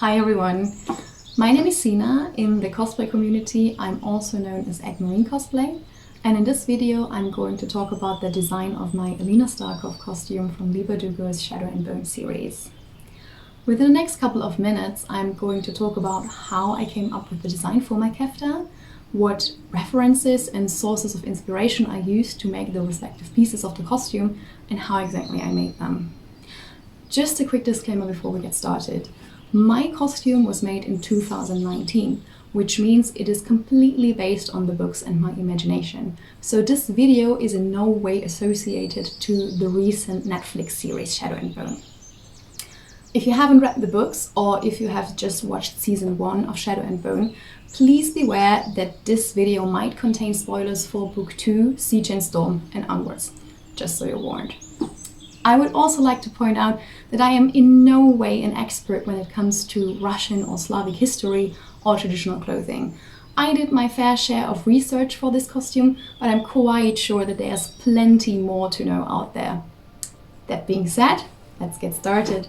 Hi everyone, my name is Sina. In the cosplay community I'm also known as Aigue-Marine cosplay, and in this video I'm going to talk about the design of my Alina Starkov costume from Leigh Bardugo's Shadow and Bone series. Within the next couple of minutes I'm going to talk about how I came up with the design for my Kefta, what references and sources of inspiration I used to make the respective pieces of the costume, and how exactly I made them. Just a quick disclaimer before we get started. My costume was made in 2019, which means it is completely based on the books and my imagination. So this video is in no way associated to the recent Netflix series Shadow and Bone. If you haven't read the books, or if you have just watched season 1 of Shadow and Bone, please beware that this video might contain spoilers for book 2, Siege and Storm, and onwards, just so you're warned. I would also like to point out that I am in no way an expert when it comes to Russian or Slavic history or traditional clothing. I did my fair share of research for this costume, but I'm quite sure that there's plenty more to know out there. That being said, let's get started.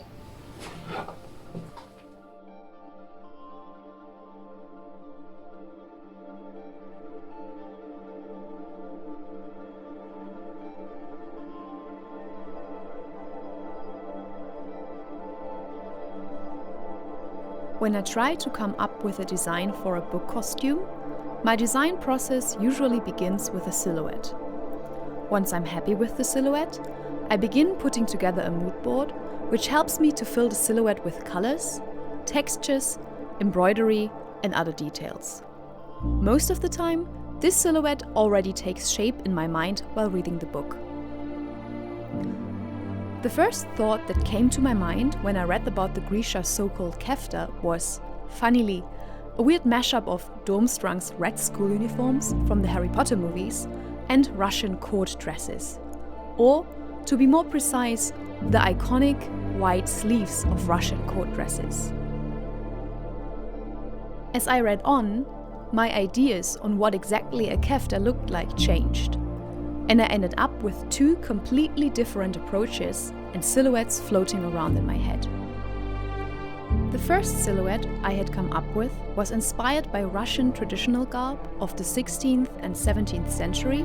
When I try to come up with a design for a book costume, my design process usually begins with a silhouette. Once I'm happy with the silhouette, I begin putting together a mood board, which helps me to fill the silhouette with colors, textures, embroidery, and other details. Most of the time, this silhouette already takes shape in my mind while reading the book. The first thought that came to my mind when I read about the Grisha's so-called Kefta was, funnily, a weird mashup of Durmstrang's red school uniforms from the Harry Potter movies and Russian court dresses. Or, to be more precise, the iconic white sleeves of Russian court dresses. As I read on, my ideas on what exactly a Kefta looked like changed, and I ended up with two completely different approaches and silhouettes floating around in my head. The first silhouette I had come up with was inspired by Russian traditional garb of the 16th and 17th century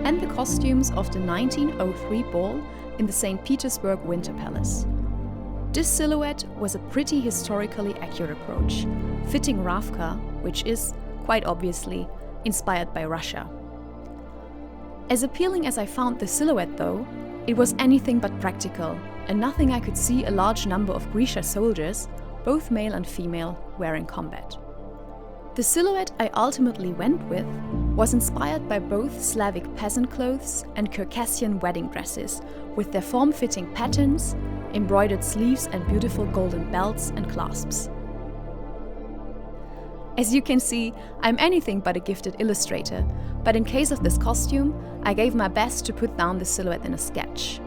and the costumes of the 1903 ball in the St. Petersburg Winter Palace. This silhouette was a pretty historically accurate approach, fitting Ravka, which is, quite obviously, inspired by Russia. As appealing as I found the silhouette though, it was anything but practical, and nothing I could see a large number of Grisha soldiers, both male and female, wear in combat. The silhouette I ultimately went with was inspired by both Slavic peasant clothes and Circassian wedding dresses, with their form-fitting patterns, embroidered sleeves and beautiful golden belts and clasps. As you can see, I'm anything but a gifted illustrator, but in case of this costume, I gave my best to put down the silhouette in a sketch.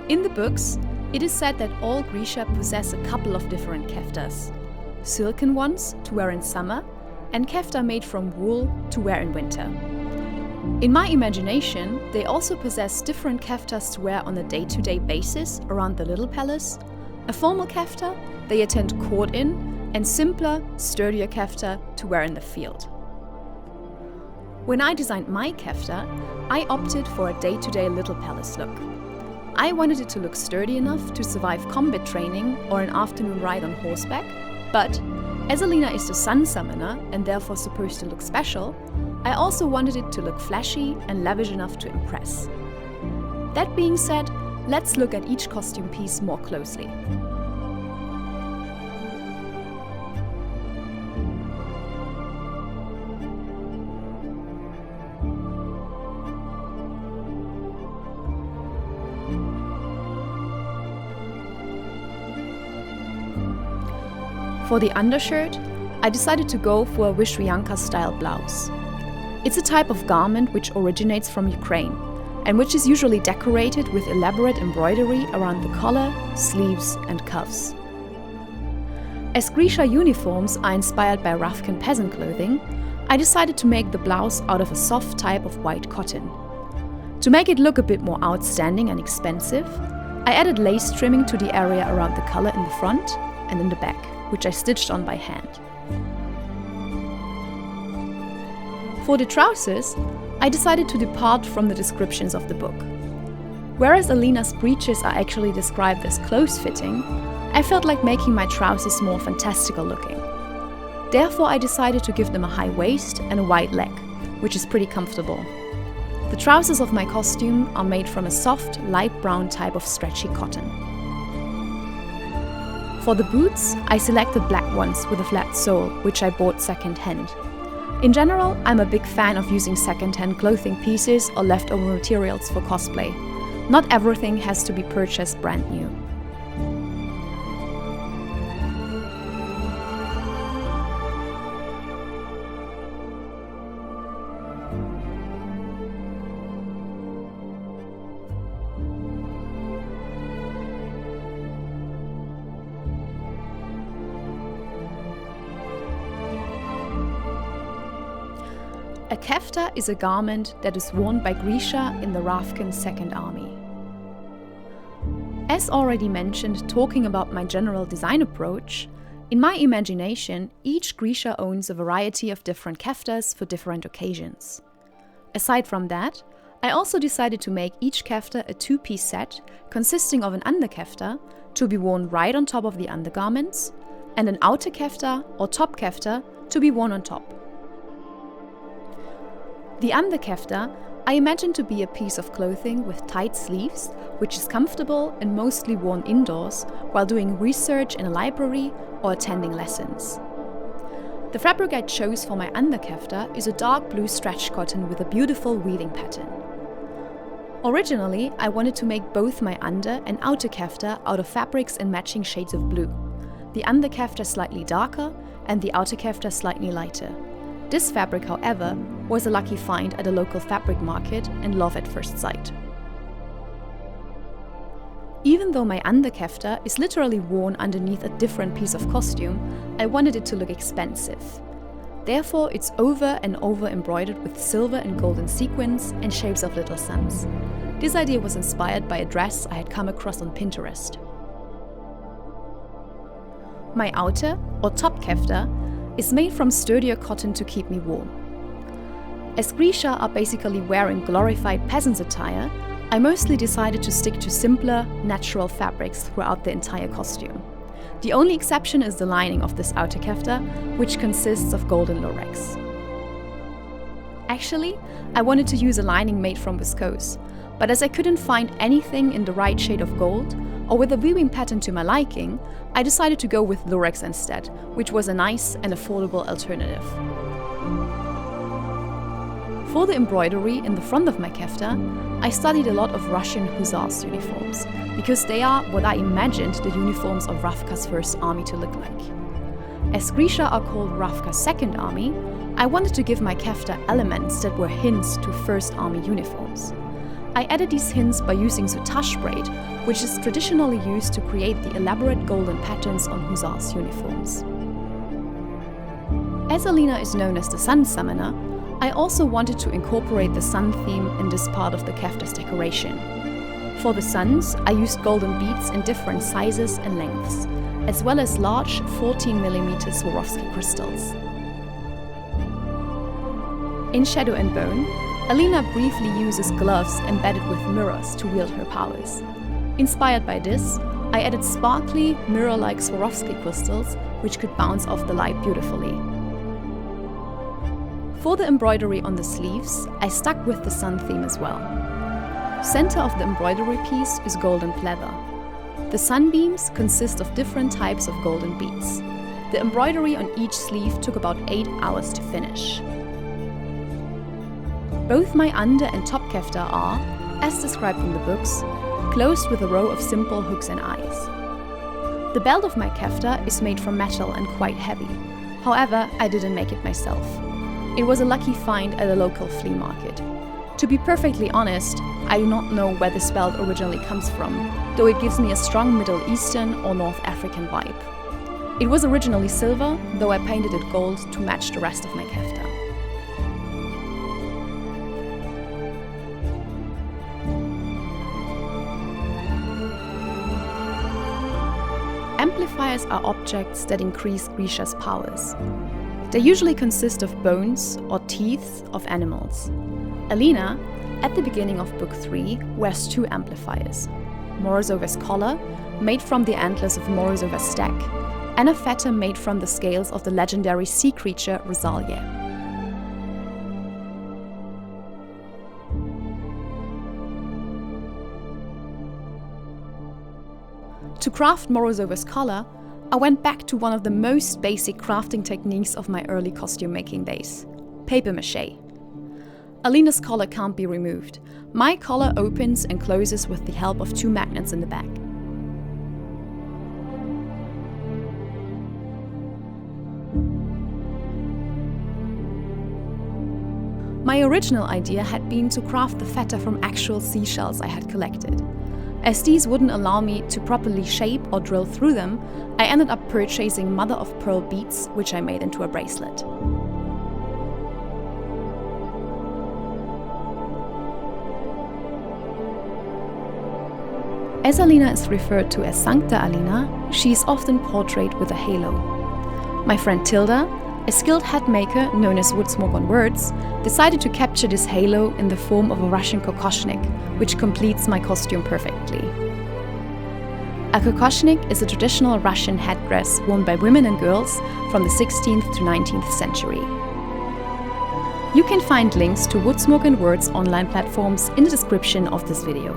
In the books, it is said that all Grisha possess a couple of different Keftas. Silken ones to wear in summer, and Kefta made from wool to wear in winter. In my imagination, they also possess different Keftas to wear on a day-to-day basis around the little palace, a formal Kefta they attend court in, and simpler, sturdier Kefta to wear in the field. When I designed my Kefta, I opted for a day-to-day little palace look. I wanted it to look sturdy enough to survive combat training or an afternoon ride on horseback, but as Alina is the sun summoner and therefore supposed to look special, I also wanted it to look flashy and lavish enough to impress. That being said, let's look at each costume piece more closely. For the undershirt, I decided to go for a Vyshryanka-style blouse. It's a type of garment which originates from Ukraine, and which is usually decorated with elaborate embroidery around the collar, sleeves, and cuffs. As Grisha uniforms are inspired by Ravkan peasant clothing, I decided to make the blouse out of a soft type of white cotton. To make it look a bit more outstanding and expensive, I added lace trimming to the area around the collar in the front, and in the back, which I stitched on by hand. For the trousers, I decided to depart from the descriptions of the book. Whereas Alina's breeches are actually described as close-fitting, I felt like making my trousers more fantastical looking. Therefore, I decided to give them a high waist and a wide leg, which is pretty comfortable. The trousers of my costume are made from a soft, light brown type of stretchy cotton. For the boots, I selected black ones with a flat sole, which I bought second-hand. In general, I'm a big fan of using second-hand clothing pieces or leftover materials for cosplay. Not everything has to be purchased brand new. A kefta is a garment that is worn by Grisha in the Ravkan Second Army. As already mentioned, talking about my general design approach, in my imagination, each Grisha owns a variety of different keftas for different occasions. Aside from that, I also decided to make each kefta a two-piece set consisting of an underkefta to be worn right on top of the undergarments and an outer kefta or top kefta to be worn on top. The underkefta I imagine to be a piece of clothing with tight sleeves, which is comfortable and mostly worn indoors while doing research in a library or attending lessons. The fabric I chose for my underkefta is a dark blue stretch cotton with a beautiful weaving pattern. Originally, I wanted to make both my under and outer kefta out of fabrics in matching shades of blue. The underkefta slightly darker and the outer kefta slightly lighter. This fabric, however, was a lucky find at a local fabric market and love at first sight. Even though my underkefta is literally worn underneath a different piece of costume, I wanted it to look expensive. Therefore, it's over and over embroidered with silver and golden sequins and shapes of little suns. This idea was inspired by a dress I had come across on Pinterest. My outer, or top kefta, is made from sturdier cotton to keep me warm. As Grisha are basically wearing glorified peasants' attire, I mostly decided to stick to simpler, natural fabrics throughout the entire costume. The only exception is the lining of this outer kefta, which consists of golden lurex. Actually, I wanted to use a lining made from viscose, but as I couldn't find anything in the right shade of gold, or with a weaving pattern to my liking, I decided to go with lurex instead, which was a nice and affordable alternative. For the embroidery in the front of my kefta, I studied a lot of Russian hussars uniforms, because they are what I imagined the uniforms of Ravka's First Army to look like. As Grisha are called Ravka's Second Army, I wanted to give my kefta elements that were hints to First Army uniforms. I added these hints by using soutache braid, which is traditionally used to create the elaborate golden patterns on hussars' uniforms. As Alina is known as the Sun Summoner, I also wanted to incorporate the sun theme in this part of the kefta's decoration. For the suns, I used golden beads in different sizes and lengths, as well as large 14mm Swarovski crystals. In Shadow and Bone, Alina briefly uses gloves embedded with mirrors to wield her powers. Inspired by this, I added sparkly, mirror-like Swarovski crystals which could bounce off the light beautifully. For the embroidery on the sleeves, I stuck with the sun theme as well. Center of the embroidery piece is golden pleather. The sunbeams consist of different types of golden beads. The embroidery on each sleeve took about 8 hours to finish. Both my under and top kefta are, as described in the books, closed with a row of simple hooks and eyes. The belt of my kefta is made from metal and quite heavy. However, I didn't make it myself. It was a lucky find at a local flea market. To be perfectly honest, I do not know where this belt originally comes from, though it gives me a strong Middle Eastern or North African vibe. It was originally silver, though I painted it gold to match the rest of my kefta. amplifiers are objects that increase Grisha's powers. They usually consist of bones or teeth of animals. Alina, at the beginning of Book 3, wears 2 amplifiers: Morozova's collar, made from the antlers of Morozova's stag, and a fetter made from the scales of the legendary sea creature Rosalia. To craft Morozova's collar, I went back to one of the most basic crafting techniques of my early costume making days: papier-mâché. Alina's collar can't be removed. My collar opens and closes with the help of 2 magnets in the back. My original idea had been to craft the fetter from actual seashells I had collected. As these wouldn't allow me to properly shape or drill through them, I ended up purchasing mother-of-pearl beads, which I made into a bracelet. As Alina is referred to as Sancta Alina, she is often portrayed with a halo. My friend Tilda, a skilled hat maker known as Woodsmoke on Words, decided to capture this halo in the form of a Russian kokoshnik, which completes my costume perfectly. A kokoshnik is a traditional Russian headdress worn by women and girls from the 16th to 19th century. You can find links to Woodsmoke and Words online platforms in the description of this video.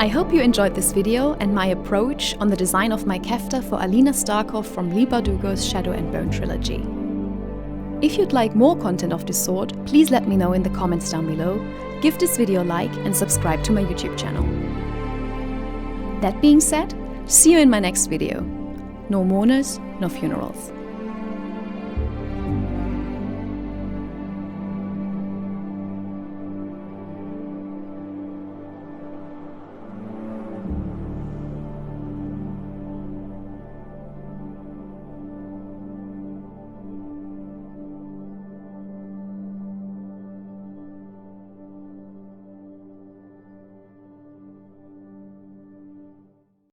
I hope you enjoyed this video and my approach on the design of my Kefta for Alina Starkov from Leigh Bardugo's Shadow and Bone trilogy. If you'd like more content of this sort, please let me know in the comments down below, give this video a like and subscribe to my YouTube channel. That being said, see you in my next video. No mourners, no funerals.